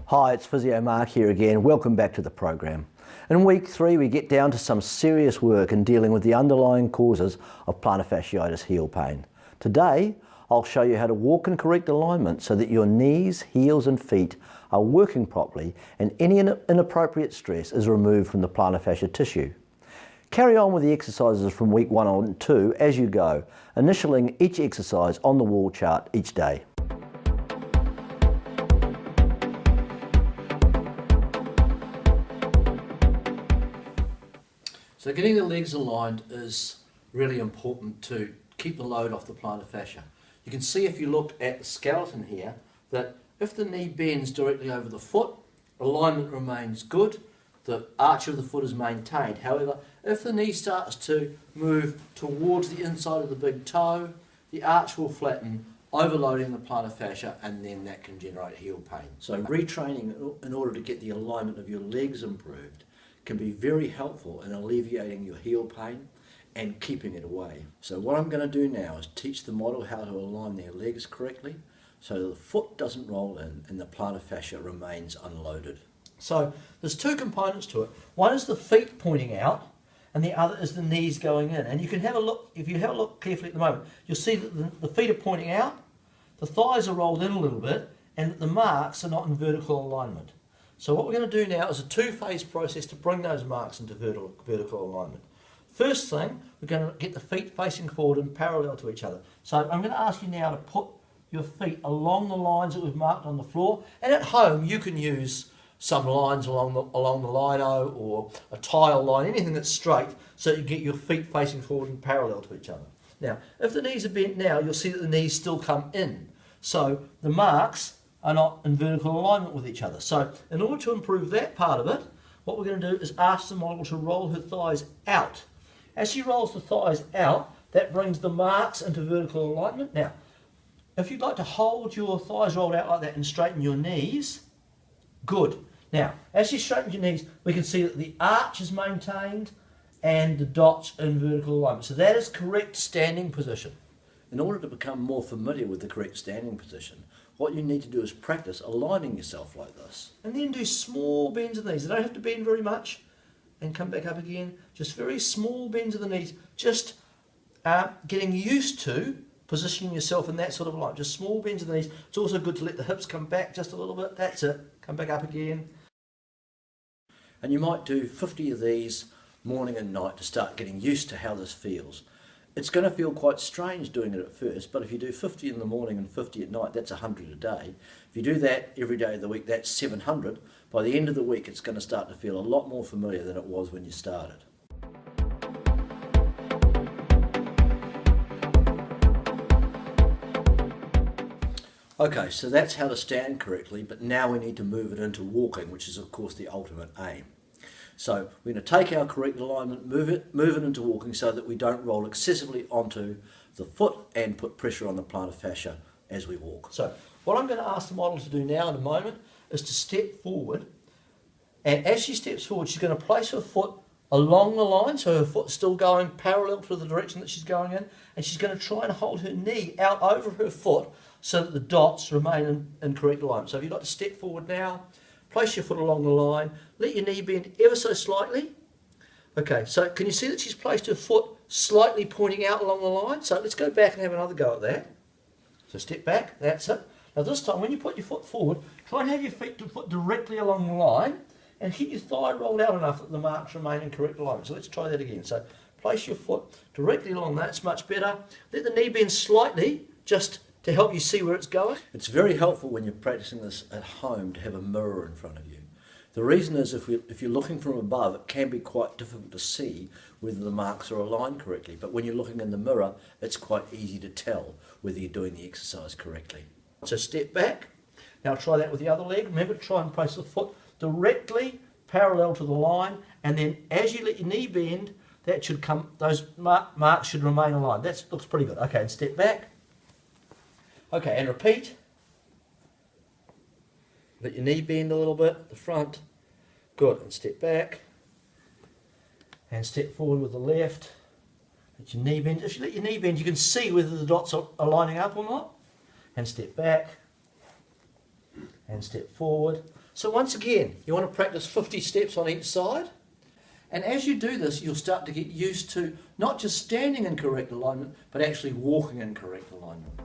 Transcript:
Hi, it's Physio Mark here again. Welcome back to the program. In week 3 we get down to some serious work in dealing with the underlying causes of plantar fasciitis heel pain. Today I'll show you how to walk in correct alignment so that your knees, heels and feet are working properly and any inappropriate stress is removed from the plantar fascia tissue. Carry on with the exercises from week 1 and 2 as you go, initialing each exercise on the wall chart each day. So getting the legs aligned is really important to keep the load off the plantar fascia. You can see if you look at the skeleton here that if the knee bends directly over the foot, alignment remains good, the arch of the foot is maintained. However, if the knee starts to move towards the inside of the big toe, the arch will flatten, overloading the plantar fascia, and then that can generate heel pain. So retraining in order to get the alignment of your legs improved can be very helpful in alleviating your heel pain and keeping it away. So what I'm going to do now is teach the model how to align their legs correctly so the foot doesn't roll in and the plantar fascia remains unloaded. So there's two components to it. One is the feet pointing out and the other is the knees going in. And you can have a look, if you have a look carefully at the moment, you'll see that the feet are pointing out, the thighs are rolled in a little bit, and that the marks are not in vertical alignment. So what we're going to do now is a two-phase process to bring those marks into vertical alignment. First thing, we're going to get the feet facing forward and parallel to each other. So I'm going to ask you now to put your feet along the lines that we've marked on the floor. And at home, you can use some lines along the lino or a tile line, anything that's straight, so you get your feet facing forward and parallel to each other. Now, if the knees are bent now, you'll see that the knees still come in. So the marks are not in vertical alignment with each other. So in order to improve that part of it, what we're going to do is ask the model to roll her thighs out. As she rolls the thighs out, that brings the marks into vertical alignment. Now, if you'd like to hold your thighs rolled out like that and straighten your knees, good. Now, as you straighten your knees, we can see that the arch is maintained and the dots in vertical alignment. So that is correct standing position. In order to become more familiar with the correct standing position, what you need to do is practice aligning yourself like this. And then do small bends of the knees. They don't have to bend very much and come back up again. Just very small bends of the knees. Just getting used to positioning yourself in that sort of line. Just small bends of the knees. It's also good to let the hips come back just a little bit. That's it. Come back up again. And you might do 50 of these morning and night to start getting used to how this feels. It's going to feel quite strange doing it at first, but if you do 50 in the morning and 50 at night, that's 100 a day. If you do that every day of the week, that's 700. By the end of the week, it's going to start to feel a lot more familiar than it was when you started. Okay, so that's how to stand correctly, but now we need to move it into walking, which is of course the ultimate aim. So we're going to take our correct alignment, move it into walking so that we don't roll excessively onto the foot and put pressure on the plantar fascia as we walk. So what I'm going to ask the model to do now in a moment is to step forward, and as she steps forward she's going to place her foot along the line, so her foot's still going parallel to the direction that she's going in, and she's going to try and hold her knee out over her foot so that the dots remain in correct alignment. So if you'd like to step forward now, place your foot along the line, let your knee bend ever so slightly. Okay, so can you see that she's placed her foot slightly pointing out along the line? So let's go back and have another go at that. So step back, that's it. Now this time when you put your foot forward, try and have your foot directly along the line and keep your thigh rolled out enough that the marks remain in correct alignment. So let's try that again. So place your foot directly along, that's much better. Let the knee bend slightly, just to help you see where it's going. It's very helpful when you're practicing this at home to have a mirror in front of you. The reason is if you're looking from above, it can be quite difficult to see whether the marks are aligned correctly. But when you're looking in the mirror, it's quite easy to tell whether you're doing the exercise correctly. So step back. Now try that with the other leg. Remember to try and place the foot directly parallel to the line, and then as you let your knee bend, that should come, those marks should remain aligned. That looks pretty good. Okay, and step back. Okay, and repeat. Let your knee bend a little bit at the front. Good, and step back. And step forward with the left. Let your knee bend. If you let your knee bend, you can see whether the dots are lining up or not. And step back. And step forward. So once again, you want to practice 50 steps on each side. And as you do this, you'll start to get used to not just standing in correct alignment, but actually walking in correct alignment.